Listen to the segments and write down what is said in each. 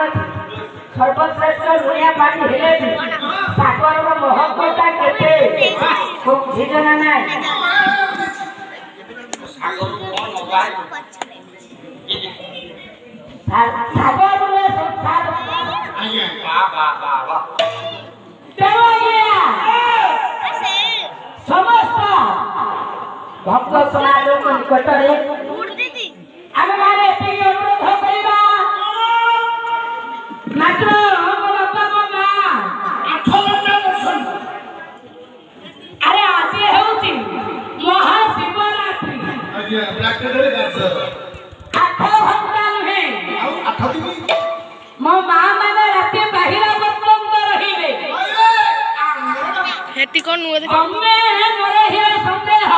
ଅଛି ସର୍ବଶ୍ରେଷ୍ଠ ଲୁଣିଆ ପାଣି ହେଲେ ବି ସାଗରର ମହତ୍ଵଟା କେତେ ବୁଝିଛ ନା ନାଇଁ? ସାଗରରେ ସଂସାର ସମସ୍ତ ଭକ୍ତ ସମାଜଙ୍କ ନିକଟରେ ଆମେ ମାନେ ଏତିକି ଅନୁରୋଧ କରିବା ମାତ୍ର ଆରେ ଆଜି ହେଉଛି ମହାଶିବରାତ୍ରି 8 ଘଣ୍ଟା ନୁହେଁ ମୋ ମା ମାନେ ରାତି ବାହିରା ପର୍ଯ୍ୟନ୍ତ ରହିବେ ସନ୍ଦେହ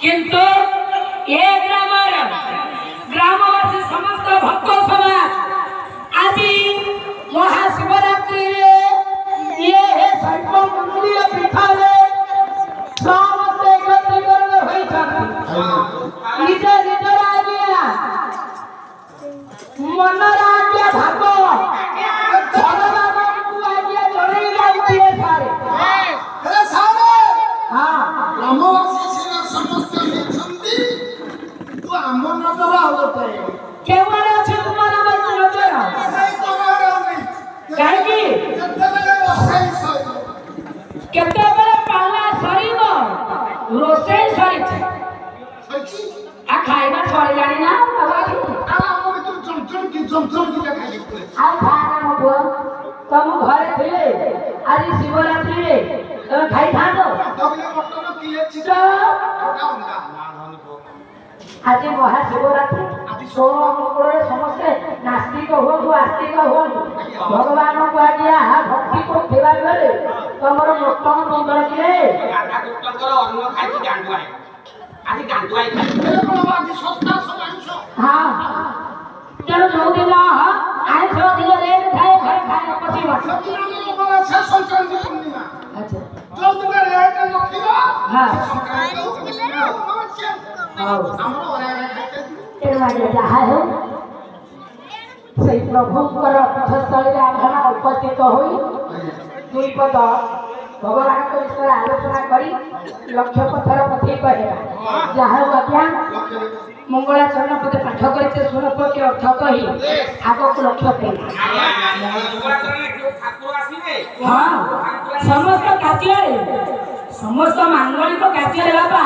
କିନ୍ତୁ ଏ ଗ୍ରାମବାସୀ ସମସ୍ତ ଭକ୍ତ ସମାଜ ଆଜି ମହାଶିବରାତ୍ରିରେ ସର୍ବମଙ୍ଗଳୀୟ ପୀଠରେ ସମସ୍ତେ ଏକତ୍ରୀକରଣ ହୋଇଛନ୍ତି ନିଜ ନିଜର ଆଜ୍ଞା ମନର ଆଜ୍ଞା ଭାବ ଭଗବାନଙ୍କୁ ଆଜ୍ଞା ଜଣେଇ ଯାଉଥିବେ ସାରେ ଗ୍ରାମବାସୀ ସମସ୍ତେ ଅଛନ୍ତି ତୁ ଆମ ନଜର ଆଉ ଗୋଟେ କେଉଁଆଡେ ଅଛି ତୁମର ନଜର କାହିଁକି କେତେବେଳେ ପାଲା ସରିବ ରୋଷେଇ ସରିଛି ଖାଇବା ସରିଲାଣି ନା ଆଉ ଖାନା ମୋ ପୁଅ ତମ ଘରେ ଥିଲେ ଆଜି ଶିବରାତ୍ରିରେ ତମେ ଖାଇଥାନ୍ତ ଆଜି ମହାଶିବରାତ୍ରି ସୋମମଙ୍ଗଳରେ ସମସ୍ତେ ନାସ୍ତିକ ହୁଅନ୍ତୁ ଆସ୍ତିକ ହୁଅନ୍ତୁ ଭଗବାନଙ୍କୁ ଆଜ୍ଞା ଭକ୍ତି କରୁଥିବା ବେଳେ ତମର ନୂତନ ମଙ୍ଗଳ କିଏ ହଁ ତେଣୁ ଯୋଉଦିନ ଆଇଁଷ ଅଧିକ ରେଟ୍ ଥାଏ ଘରେ ଖାଇବା ପଶିବ ଯାହା ହେଉ ସେଇ ପ୍ରଭୁଙ୍କର ପୀଠସ୍ଥଳୀରେ ଆମ୍ଭେମାନେ ଉପସ୍ଥିତ ହୋଇ ଦୁଇ ପଦ ଭଗବାନଙ୍କ ବିଷୟରେ ଆଲୋଚନା କରି ଲକ୍ଷ୍ୟ ପଥର ପଥେଇ କହିବା ଯାହା ହେଉ ଆଜ୍ଞା ମଙ୍ଗଳାଚରଣ ପଦେ ପାଠ କରିଛେ ସ୍ୱରୂପକେ ଅର୍ଥ କହି ଆଗକୁ ଲକ୍ଷ୍ୟ କରିବା ହଁ ସମସ୍ତ କାର୍ଯ୍ୟରେ ସମସ୍ତ ମାଙ୍ଗଳିକ କାର୍ଯ୍ୟରେ ବାବା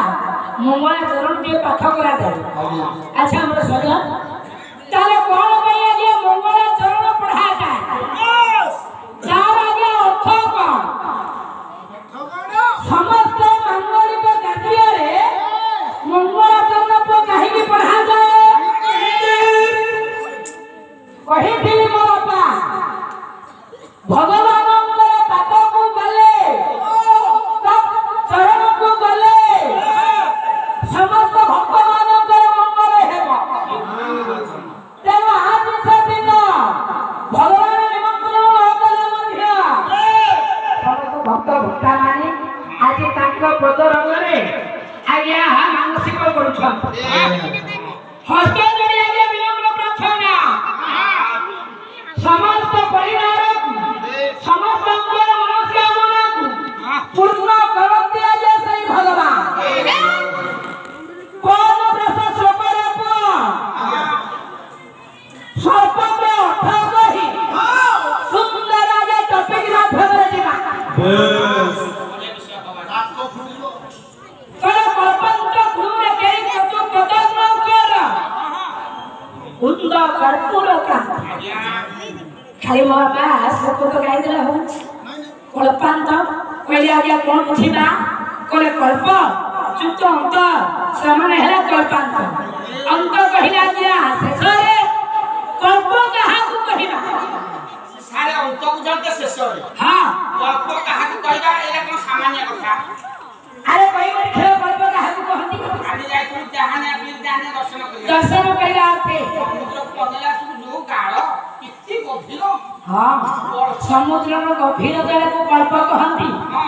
ମଙ୍ଗଳାଚରଣ ଟିକେ ପାଠ କରାଯାଏ ଆଚ୍ଛା ଆମର ସରିଲା ତାହେଲେ କଣ ପାଇଁ ଆଜ୍ଞା ମଙ୍ଗଳାଚରଣ ପଢାଯାଏ ତାର ଆଜ୍ଞା ଅର୍ଥ କଣ ସମସ୍ତ ମାଙ୍ଗଳିକ କାର୍ଯ୍ୟରେ ମଙ୍ଗଳାଚରଣ କାହିଁକି ପଢାଯାଏ କହିଥିଲି ମୋ ବାପା ଭଗବାନଙ୍କର ପାଦକୁ ଗଲେ ଚରଣକୁ ଗଲେ ସମସ୍ତ ଭକ୍ତମାନଙ୍କର ମଙ୍ଗଳ ହେବ ତେଣୁ ଆଜି ସେଦିନ ଭଗବାନ ନିମନ୍ତ୍ରଣ ନ କଲେ ମଧ୍ୟ ସମସ୍ତ ଭକ୍ତ ଭକ୍ତାମାନେ ଆଜି ତାଙ୍କ ପଦରଙ୍ଗରେ ଆଜ୍ଞା ମାନସିକ କରୁଛନ୍ତି ହସ୍ତ ଯୋଡ଼ି ଆଜ୍ଞା ବିନମ୍ର ପ୍ରାର୍ଥନା ସମସ୍ତ ପରିବାରକୁ ସମସ୍ତଙ୍କର ମନସ୍କାମନାକୁ ପୂର୍ଣ୍ଣ କରନ୍ତି ଆଜ୍ଞା ସେଇ ଭଗବାନ କଣ ବ୍ରତ ଶ୍ଲୋକରେ ସ୍ୱଳ୍ପରେ ଅର୍ଥ କହି ସୁନ୍ଦର ଆଜ୍ଞା ଟପିକ ମାଧ୍ୟମରେ ଯିବା ଖାଲି ମୋ ବାପା ଶ୍ଲୋକ ତ ଗାଇଦେଲେ ହଉ କଳ୍ପାନ୍ତ କହିଲେ ଆଜ୍ଞା କଣ ବୁଝିବା କହିଲେ କଳ୍ପ ଯୁକ୍ତ ଅନ୍ତ ସେମାନେ ହେଲା କଳ୍ପାନ୍ତ ଅନ୍ତ କହିଲେ ଆଜ୍ଞା ଶେଷରେ କଳ୍ପ କାହାକୁ କହିବା ସାରେ ଅନ୍ତ ବୁଝାନ୍ତେ ଶେଷରେ ହଁ କଳ୍ପ କାହାକୁ କହିବା ଏଇଟା କଣ ସାମାନ୍ୟ କଥା ଆରେ କହିବ ଖେଳ କଳ୍ପ କାହାକୁ କହନ୍ତି ଆଜି ଯାଇଥିଲୁ ଯାହାନେ ଆପଣ ଯାହାନେ ଦର୍ଶନ କରିବା ଅର୍ଥେ ସମୁଦ୍ର ପଦଲାସକୁ ଯୋଉ ଗାଳ କେତେ ଗଭୀର ହଁ ସମୁଦ୍ରର ଗଭୀରତାକୁ କଳ୍ପ କହନ୍ତି ହଁ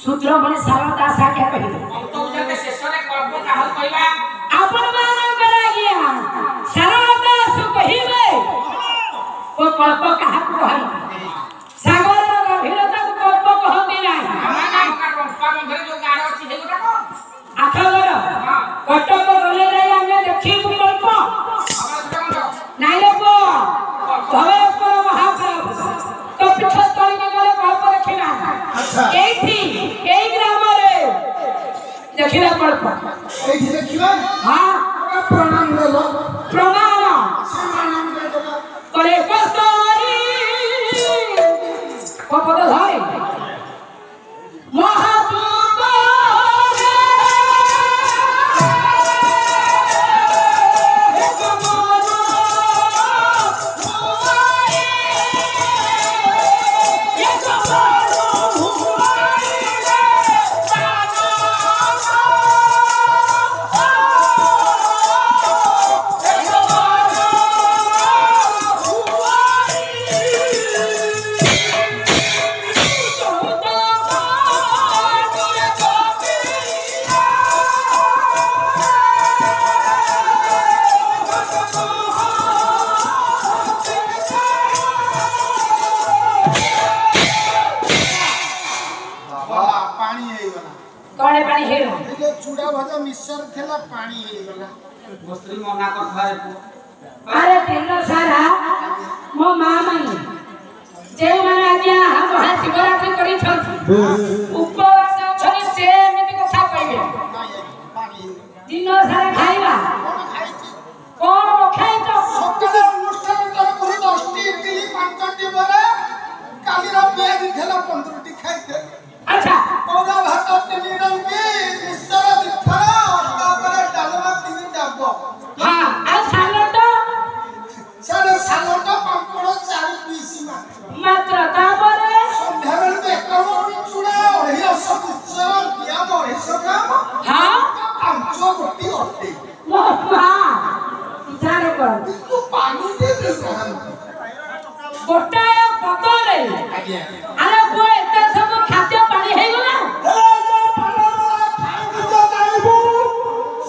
ସୂତ୍ରମଣି ସାରଳା ଦାସ ଆଜ୍ଞା କହିଲେ ଅନ୍ତ ବୁଝାନ୍ତେ ଶେଷରେ କଳ୍ପ କାହାକୁ କହିବା ଆପଣ ମାନଙ୍କର ଆଜ୍ଞା ସାରଳା ଦାସ କହିବେ कल्प कहा कहल सागर गभीरता को कल्प कहती नहीं আমার নাম কার রম্পা মধ্যে যে গাড় আছে হেগুটা কোন आठगर कटक गले जाई आमे देखिबु कल्प আমার সেটা কোন নাই रे पो धवेश्वर महाप्रभु तो पीठस्थली के गले कल्प देखिना अच्छा एथी एई ग्राम रे देखिला कल्प এই যে দেখিবা हां प्रणाम देलो प्रणाम से प्रणाम देलो करे कस्तरी पपद धरे महादूत पानी हेगला कौन पानी हेलो ये चूड़ा भजा मिक्सर थेला पानी हेगला বস্ত্রী মনা কথা अरे दिन सारा मो मां माने जे माने आज्ञा महाशिवरात्रि करी छथि उपवास छनि से एमिति कथा कहबे पानी दिन सारा खाइबा कोन खाइछि कोन न खाइ तो সকালে অনুষ্ঠান করে 10টি ইডলি 5টি বড়া কালির পেঁয়াজ খেলা 15টি খাইতে अच्छा পৌরা ভাত 3 রঙি মিক্সর পিঠা তারপরে ডালমা 3 ডাব हां आ सालो तो সাড়ে সালোটা পাঁপড় 4 পিসি मात्र तापरे সন্ধ্যাবেলা তো একাউন্ট চূড়া 250 মিক্সর পিঁয়াজ 250 গ্রাম हां 5 গোটি অটে मो मां विचार कर কিন্তু পানি দিয়ে দেন गोटाय पतरे আজ্ঞা अरे को एते सब खाद्य पानी हे गला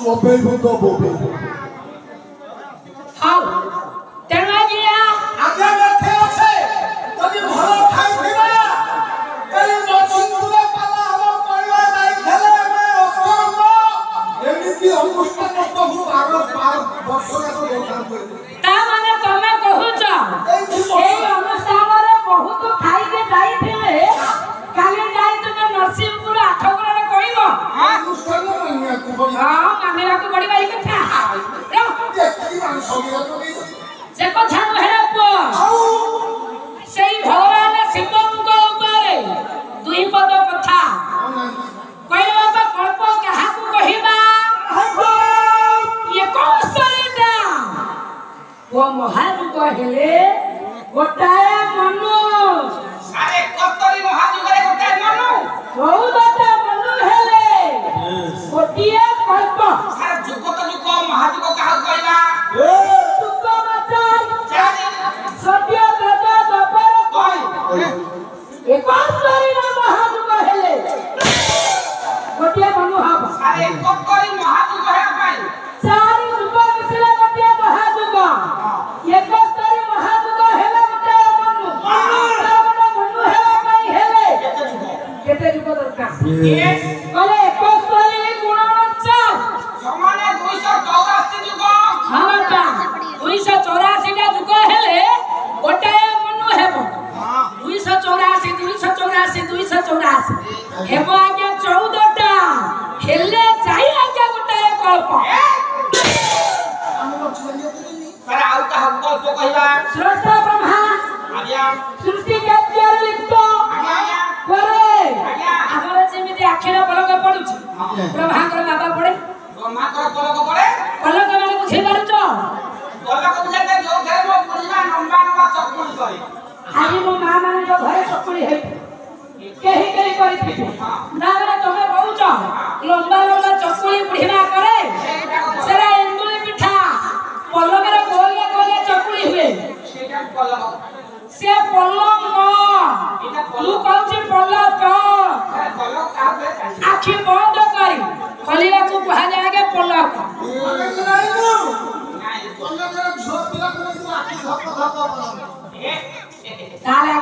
সবে হতো ববে हाउ तेना जिया আগে রাখে আছে যদি ভালো খাই দিবা এই নচিন্তুরে পালা আমার পরিবার নাই খেলে আমি অসম্ভ এমনি অনুষ্ঠান প্রভু 12 বর্ষ আগে দোকান করে ता माने तमे कहूच এই অনুষ্ঠাନରେ বহুত খাইকে যাইଥିଲେ কালি যাই তুমি নরসিংহপুর আঠগড়রে কইব অনুষ্ঠান মানিয়া কুবরি हां मानेराको पड़िबा ई कथा रो দেখি মান সগিরা তো से कथा नहेरा पो আউ सेई भगवान शिवଙ୍କ ଉପରେ দুই পদ কথা কইলো তো কল্প কাহাକୁ কহিবা ये कौशलटा वो महाजुग हेले गोटाय मनु আরে কতরি মহাযুগরে গোটাই মনু 14টা मनु हेले गोटिए कल्प সারা যুগ তো যুগ মহাযুগ কাহ কইলা सुख बचार জানি सत्य प्रजा दपर কই ये कौशलरी ना महाजुग हेले गोटिए मनु हब আরে কতরি মহাযুগ হে পাই चारि जुग मिसिला गोटिए महाजुग एकस्तरी महाजुग हेले गोटाय मनु मनु हेले पाई हेले কেতে যুগ केते जुग दरकार ইয়েস कले एकस्तरी गुणवंचार সমানে 284 যুগ हाटा 284 टा जुग हेले गोटाय मनु हेबो 284 284 हेबो आज्ञा 14 टा हेले जाई आज्ञा गोटाय कल्प আমি বলছি দিনি সারা আউ কাহ গল্প কইবা स्रष्टा ब्रह्मा আজ্ঞা सृष्टि कार्य लिप्त আজ্ঞা करे আজ্ঞা ଆମର ଯେମିତି ଆଖିର ପଲକ ପଡୁଛି ବ୍ରହ୍ମାଙ୍କର ବାବା ପଡେ ব্রহ্মাଙ୍କର পলক পড়ে ପଲକ ମାନେ ବୁଝି ପାରୁଛ পলক বুঝাতে ଯୋଉ ଘରେ ମୋ ବୁଲିବା ଲମ୍ବା ଲମ୍ବା ଚକୁଳି করে ଆଜି ମୋ ମା ମାନଙ୍କ ଘରେ ଚକୁଳି ହେଇ କେହି କେହି କରିଥିବେ ତାପରେ ତମେ କହୁଛ ଲମ୍ବା ଲମ୍ବା ଚକୁଳି ବୁଢିମା କରେ ସେଟା ଏଣ୍ଡୁଳି ପିଠା ପଲକରେ ଗୋଲିଆ ଗୋଲିଆ ଚକୁଳି ହୁଏ সেটা পলক ସେ ପଲଙ୍କ ମୁଁ କହୁଛି ପଲକ পলক কাবে ଆଖି ବନ୍ଦ କରି ଖୋଲିବାକୁ କୁହାଯାଏ ପଲକ আমি জানি না নাই কলেজের ঝোপ দিলা করে তো আকি ধপ ধপ করো এক ତାହେଲେ